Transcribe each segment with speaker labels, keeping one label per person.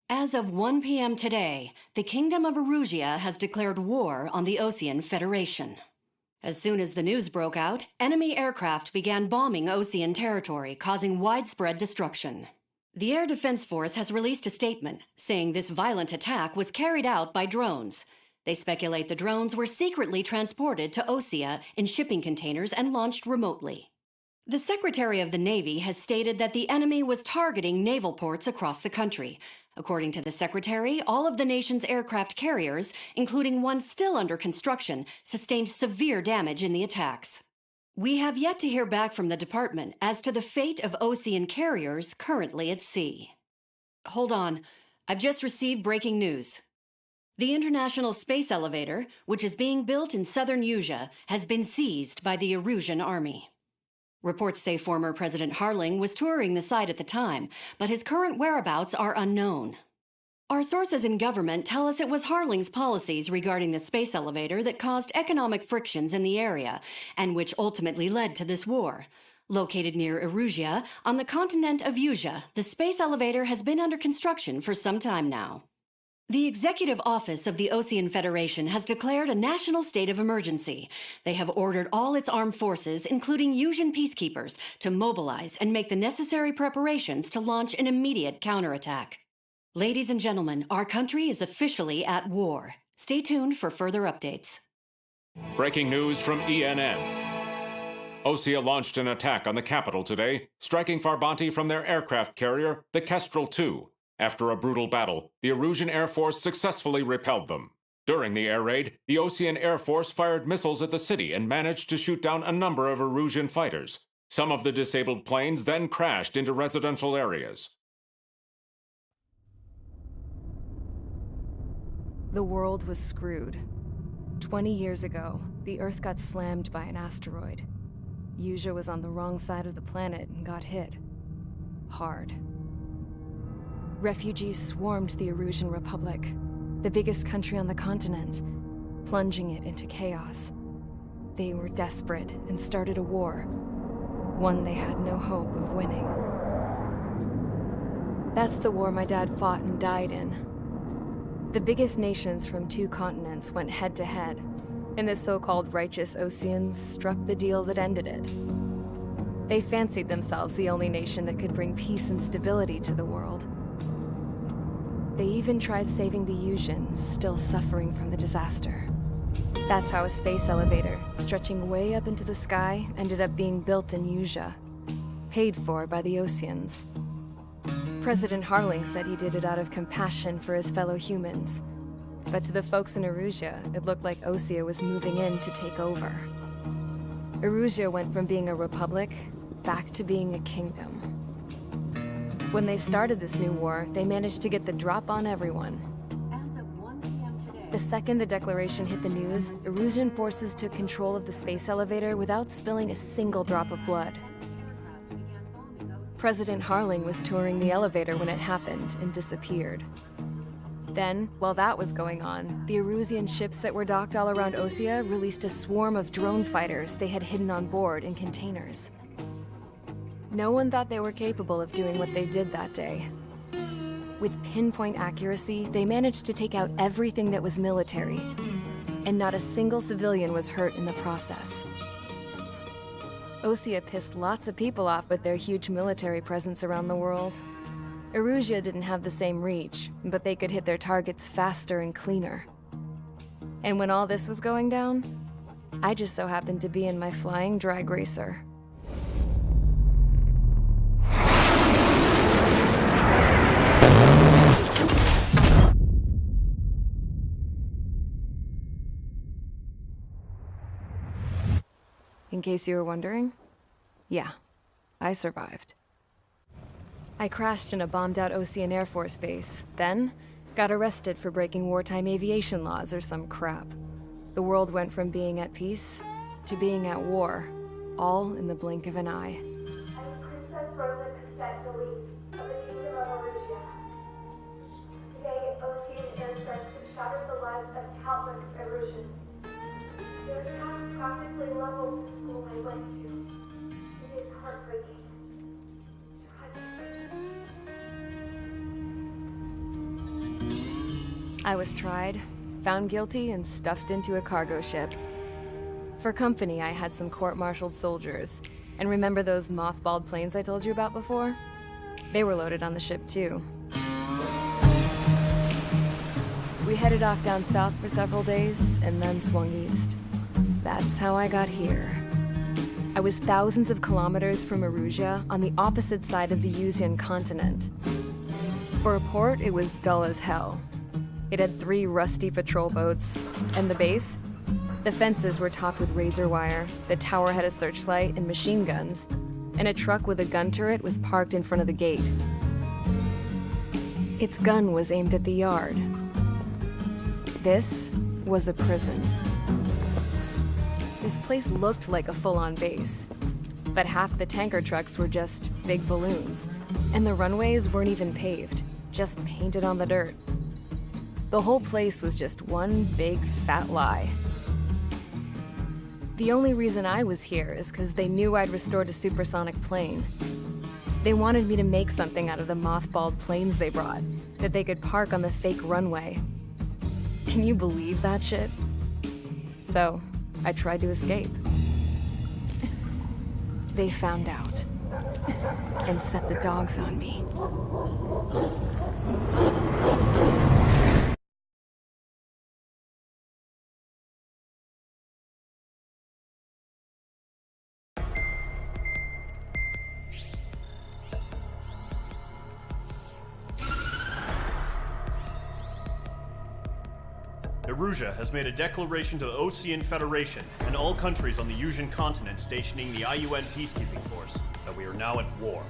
Speaker 1: As of 1 p.m. today, the Kingdom of Erusia has declared war on the Erusean Federation. As soon as the news broke out, enemy aircraft began bombing Erusean territory, causing widespread destruction. The Air Defense Force has released a statement saying this violent attack was carried out by drones. They speculate the drones were secretly transported to Erusia in shipping containers and launched remotely. The Secretary of the Navy has stated that the enemy was targeting naval ports across the country. According to the Secretary, all of the nation's aircraft carriers, including one still under construction, sustained severe damage in the attacks. We have yet to hear back from the department as to the fate of Erusean carriers currently at sea. Hold on, I've just received breaking news. The International Space Elevator, which is being built in southern Erusia, has been seized by the Erusian army. Reports say former President Harling was touring the site at the time, but his current whereabouts are unknown. Our sources in government tell us it was Harling's policies regarding the space elevator that caused economic frictions in the area, and which ultimately led to this war. Located near Erusia, on the continent of Erusia, the space elevator has been under construction for some time now. The Executive Office of the Erusean Federation has declared a national state of emergency. They have ordered all its armed forces, including Erusian peacekeepers, to mobilize and make the necessary preparations to launch an immediate counterattack. Ladies and gentlemen, our country is officially at war. Stay tuned for further updates.
Speaker 2: Breaking news from ENN. Erusia launched an attack on the capital today, striking Farbanti from their aircraft carrier, the Kestrel II. After a brutal battle, the Erusian Air Force successfully repelled them. During the air raid, the Erusian Air Force fired missiles at the city and managed to shoot down a number of Erusian fighters. Some of the disabled planes then crashed into residential areas.
Speaker 3: The world was screwed. 20 years ago, the Earth got slammed by an asteroid. Erusia was on the wrong side of the planet and got hit. Hard. Refugees swarmed the Erusian Republic, the biggest country on the continent, plunging it into chaos. They were desperate and started a war, one they had no hope of winning. That's the war my dad fought and died in. The biggest nations from 2 continents went head-to-head, and the so-called righteous Erusians struck the deal that ended it. They fancied themselves the only nation that could bring peace and stability to the world. They even tried saving the Erusians, still suffering from the disaster. That's how a space elevator, stretching way up into the sky, ended up being built in Erusia, paid for by the Erusians. President Harling said he did it out of compassion for his fellow humans. But to the folks in Erusia, it looked like Erusia was moving in to take over. Erusia went from being a republic back to being a kingdom. When they started this new war, they managed to get the drop on everyone.
Speaker 1: As of 1 p.m. today,
Speaker 3: The second the declaration hit the news, Erusian forces took control of the space elevator without spilling a single drop of blood. President Harling was touring the elevator when it happened and disappeared. Then, while that was going on, the Erusian ships that were docked all around Erusia released a swarm of drone fighters they had hidden on board in containers. No one thought they were capable of doing what they did that day. With pinpoint accuracy, they managed to take out everything that was military, and not a single civilian was hurt in the process. Erusia pissed lots of people off with their huge military presence around the world. Erusia didn't have the same reach, but they could hit their targets faster and cleaner. And when all this was going down, I just so happened to be in my flying drag racer. In case you were wondering, yeah, I survived. I crashed in a bombed-out Erusian Air Force base, then got arrested for breaking wartime aviation laws or some crap. The world went from being at peace to being at war, all in the blink of an eye.
Speaker 4: Princess Rosa Cassette Delete of the Kingdom of Erusia. Today, Erusian airstrikes have shattered the lives of countless Erusians. Their attacks practically leveled the school I went to. It is heartbreaking. Tragic.
Speaker 3: I was tried, found guilty, and stuffed into a cargo ship. For company, I had some court-martialed soldiers. And remember those mothballed planes I told you about before? They were loaded on the ship, too. We headed off down south for several days, and then swung east. That's how I got here. I was thousands of kilometers from Erusia, on the opposite side of the Erusean continent. For a port, it was dull as hell. It had 3 rusty patrol boats, and the base? The fences were topped with razor wire, the tower had a searchlight and machine guns, and a truck with a gun turret was parked in front of the gate. Its gun was aimed at the yard. This was a prison. This place looked like a full-on base, but half the tanker trucks were just big balloons, and the runways weren't even paved, just painted on the dirt. The whole place was just one big fat lie. The only reason I was here is because they knew I'd restored a supersonic plane. They wanted me to make something out of the mothballed planes they brought, that they could park on the fake runway. Can you believe that shit? So, I tried to escape. They found out, and set the dogs on me.
Speaker 5: Erusia has made a declaration to the Ocean Federation and all countries on the Erusian continent stationing the IUN peacekeeping force that we are now at war.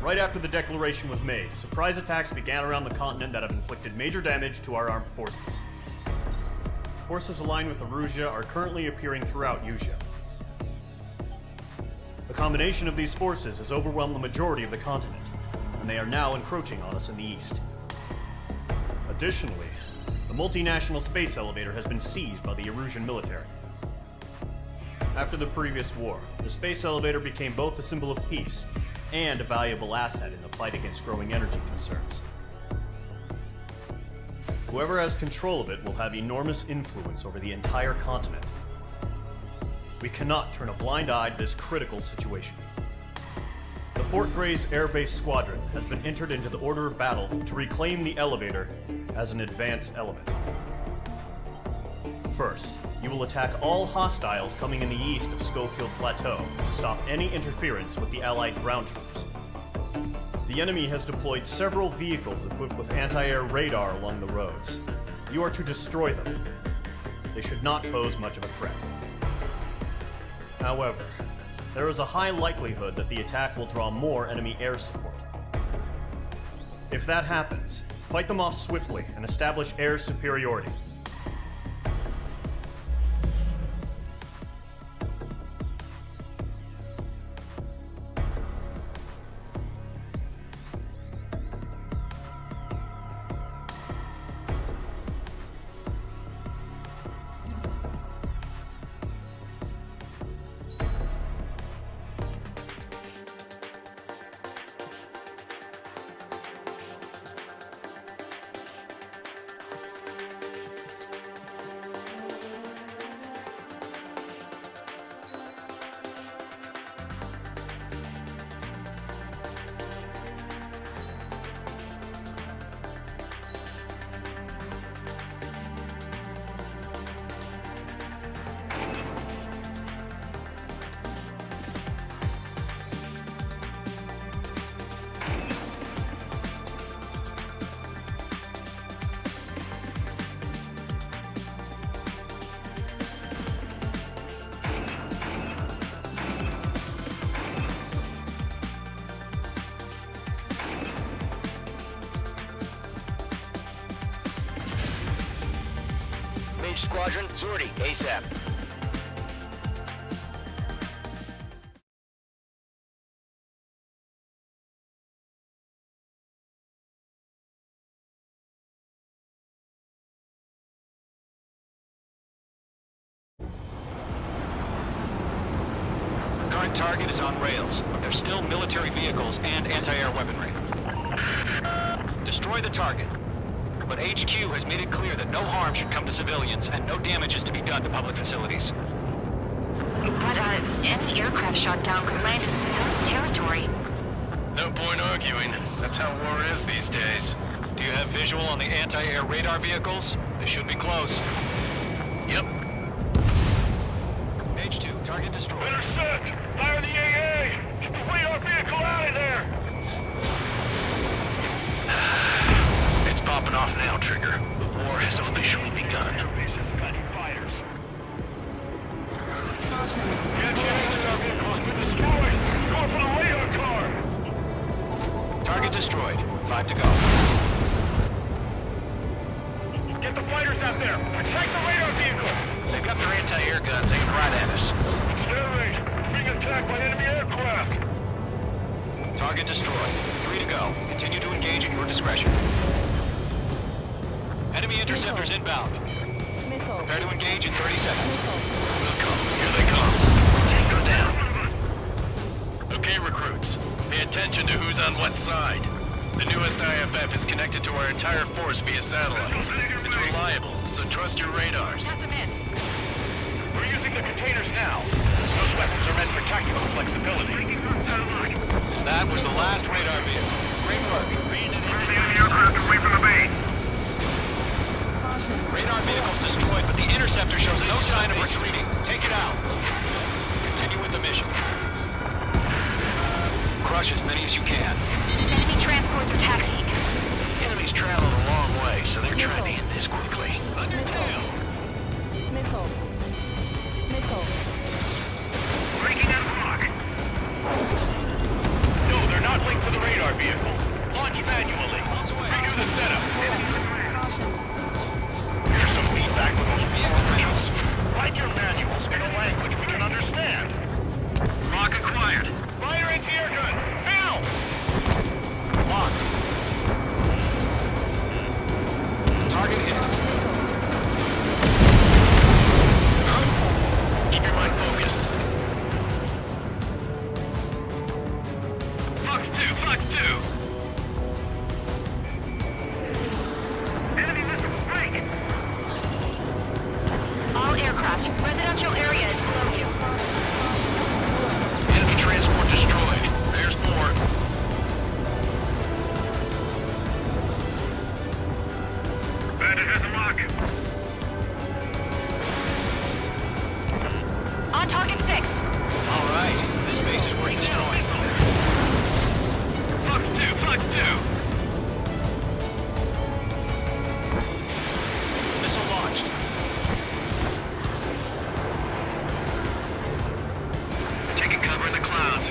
Speaker 5: Right after the declaration was made, surprise attacks began around the continent that have inflicted major damage to our armed forces. Forces aligned with Erusia are currently appearing throughout Erusia. The combination of these forces has overwhelmed the majority of the continent, and they are now encroaching on us in the east. Additionally, the multinational space elevator has been seized by the Erusian military. After the previous war, the space elevator became both a symbol of peace and a valuable asset in the fight against growing energy concerns. Whoever has control of it will have enormous influence over the entire continent. We cannot turn a blind eye to this critical situation. The Fort Gray's Air Base Squadron has been entered into the order of battle to reclaim the elevator as an advance element. First, you will attack all hostiles coming in the east of Schofield Plateau to stop any interference with the Allied ground troops. The enemy has deployed several vehicles equipped with anti-air radar along the roads. You are to destroy them. They should not pose much of a threat. However, there is a high likelihood that the attack will draw more enemy air support. If that happens, fight them off swiftly and establish air superiority.
Speaker 6: Squadron, Zordy, ASAP. Current target is on rails, but there's still military vehicles and anti-air weaponry. Destroy the target. but HQ has made it clear that no harm should come to civilians and no damage is to be done to public facilities.
Speaker 7: But, any aircraft shot down could land in civilian territory.
Speaker 8: No point arguing. That's how war is these days.
Speaker 6: Do you have visual on the anti-air radar vehicles? They should be close.
Speaker 8: Yep.
Speaker 6: H2, target destroyed.
Speaker 9: Intercept! Fire the AA! Get the radar vehicle out of there!
Speaker 8: It's popping off now, Trigger. The war has officially begun.
Speaker 9: Fighters. Get the radar vehicle! It's been destroyed! Go for the radar car!
Speaker 6: Target destroyed. 5 to go.
Speaker 9: Get the fighters out there! Protect the radar vehicle!
Speaker 8: They've got their anti-air guns aimed right at us.
Speaker 9: Accelerate! We're being attacked by enemy aircraft!
Speaker 6: Target destroyed. 3 to go. Continue to engage at your discretion. Enemy interceptors inbound. Prepare to engage in 30 seconds.
Speaker 8: We'll come. Here they come. Tango down. Okay, recruits. Pay attention to who's on what side. The newest IFF is connected to our entire force via satellite. It's reliable, so trust your radars.
Speaker 9: We're using the containers now. Those weapons are meant for tactical flexibility.
Speaker 6: That was the last radar vehicle. Great work. Radar vehicle's destroyed, but the interceptor shows no sign of retreating. Take it out. Continue with the mission. Crush as many as you can.
Speaker 7: Enemy transports are taxiing.
Speaker 8: Enemies travel a long way, so they're trying to end this quickly.
Speaker 9: Undertail!
Speaker 3: Missile.
Speaker 9: Breaking out of lock. No, they're not linked to the radar vehicle. Launch manually. Redo the setup. Here's some feedback with those officials. Write your manuals in a language we can understand. Lock acquired. Fire anti-air gun. Now!
Speaker 6: Locked. Target hit.
Speaker 8: Keep your mind focused.
Speaker 9: Fox 2. Enemy missile break.
Speaker 7: All aircraft, residential area is below you.
Speaker 8: Enemy transport destroyed. There's more.
Speaker 9: Bandit has a lock.
Speaker 7: On target 6.
Speaker 6: All right. This base is worth destroying.
Speaker 9: Fox 2.
Speaker 6: Missile launched.
Speaker 9: Taking cover in the clouds.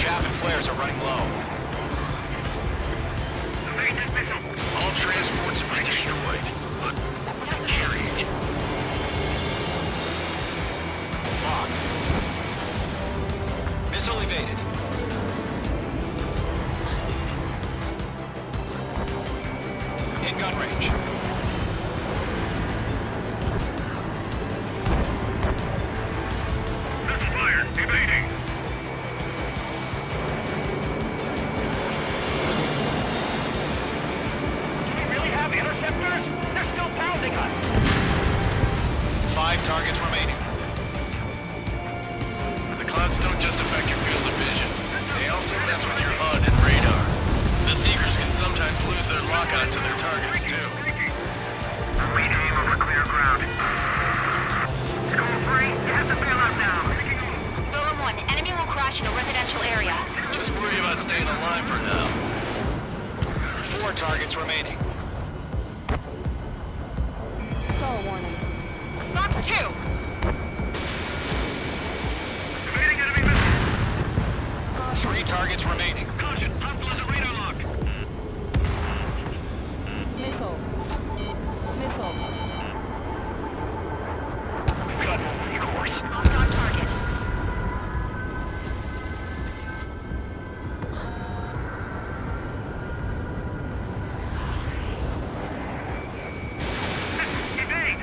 Speaker 6: Chaff and flares are running low.
Speaker 9: Evasive missile.
Speaker 8: All transports have been destroyed, but not carried.
Speaker 6: Locked. Missile evaded. In gun range.
Speaker 9: Missile fired. Evading. Do we really have interceptors? They're still pounding us.
Speaker 6: 5 targets remaining.
Speaker 8: The clouds don't just affect your field of vision. They also mess with your HUD and radar. The Seekers can sometimes lose their lockout to their targets, too.
Speaker 9: We aim over clear ground. School 3, you have to bail out now.
Speaker 7: Golem 1, enemy will crash in a residential area.
Speaker 8: Just worry about staying alive for now.
Speaker 6: 4 targets remaining.
Speaker 7: Fox 2.
Speaker 9: Evading enemy missile.
Speaker 6: 3 targets remaining.
Speaker 9: Caution, hostile under radar lock.
Speaker 3: Missile.
Speaker 9: Cut. Course.
Speaker 7: Locked on target.
Speaker 9: Evade.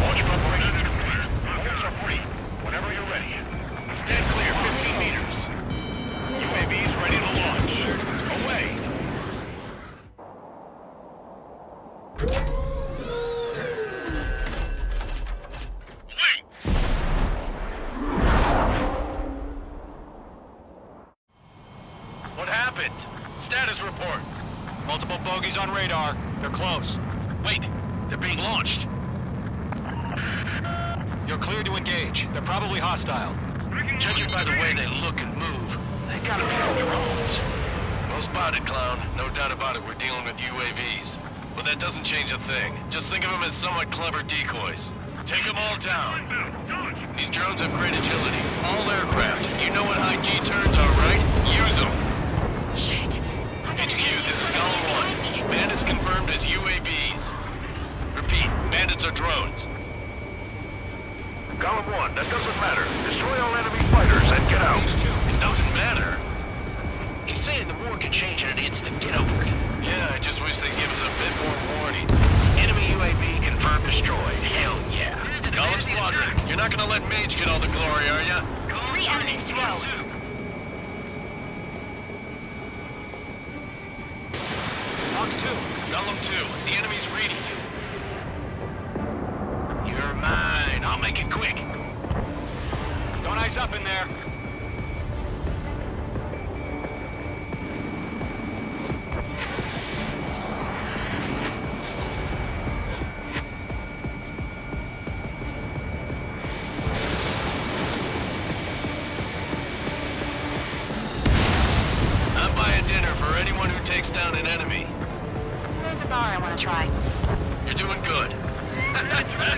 Speaker 9: Launch preparation complete. Rockets are free. Whenever you're ready. Stand clear 15 meters.
Speaker 6: bogies on radar. They're close.
Speaker 8: Wait, they're being launched.
Speaker 6: You're cleared to engage. They're probably hostile.
Speaker 8: Judging by the way they look and move, they gotta be drones. Well spotted, clown. No doubt about it, we're dealing with UAVs. But that doesn't change a thing. Just think of them as somewhat clever decoys. Take them all down. These drones have great agility. All aircraft. You know what high G turns are, right? Use them.
Speaker 7: Shit.
Speaker 8: HQ, this is Golem 1. Bandits confirmed as UAVs. Repeat, bandits are drones.
Speaker 9: Golem 1, that doesn't matter. Destroy all enemy fighters and get out.
Speaker 8: It doesn't matter.
Speaker 6: He's saying the war can change in an instant. Get over it.
Speaker 8: Yeah, I just wish they'd give us a bit more warning.
Speaker 6: Enemy UAV confirmed destroyed. Hell yeah.
Speaker 8: Golem Squadron, you're not gonna let Mage get all the glory, are ya?
Speaker 7: 3 enemies to go.
Speaker 6: Fox 2.
Speaker 8: Golem 2, the enemy's reading you.
Speaker 6: You're mine. I'll make it quick. Don't ice up in there.
Speaker 8: I'm buying dinner for anyone who takes down an enemy.
Speaker 7: There's a bar I want to try.
Speaker 8: You're doing good.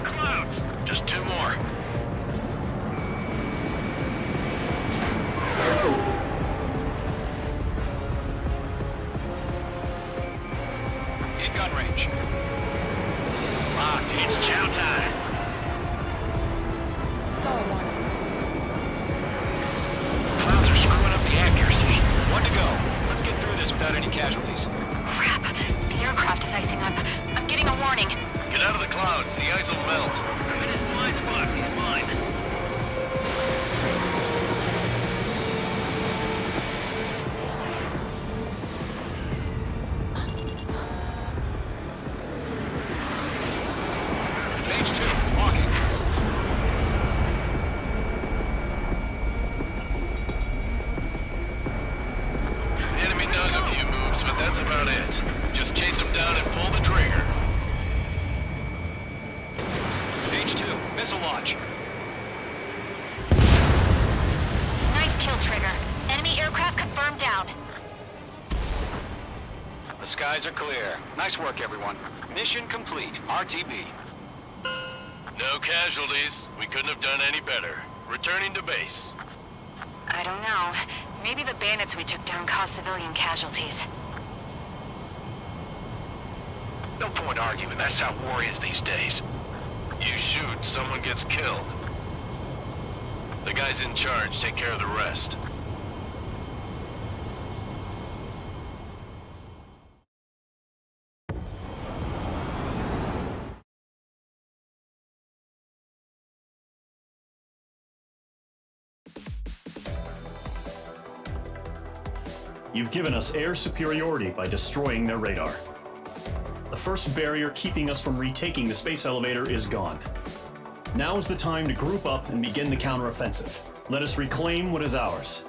Speaker 9: Clouds.
Speaker 8: Just 2 more. In gun range.
Speaker 6: Locked. It's chow time. Clouds are screwing up the accuracy.
Speaker 8: 1 to go. Let's get through this without any casualties.
Speaker 7: Crap. The aircraft is icing up. I'm getting a warning.
Speaker 8: Get out of the clouds. The ice will melt.
Speaker 9: I'm in his blind spot. He's mine.
Speaker 8: Mage 2, walking. The enemy knows a few moves, but that's about it. Just chase them down and pull the trigger. Mage 2, missile launch.
Speaker 7: Nice kill, Trigger. Enemy aircraft confirmed down.
Speaker 6: The skies are clear. Nice work, everyone. Mission complete. RTB.
Speaker 8: No casualties. We couldn't have done any better. Returning to base.
Speaker 7: I don't know. Maybe the bandits we took down caused civilian casualties.
Speaker 8: No point arguing. That's how war is these days. You shoot, someone gets killed. The guys in charge take care of the rest.
Speaker 5: You've given us air superiority by destroying their radar. The first barrier keeping us from retaking the space elevator is gone. Now is the time to group up and begin the counteroffensive. Let us reclaim what is ours.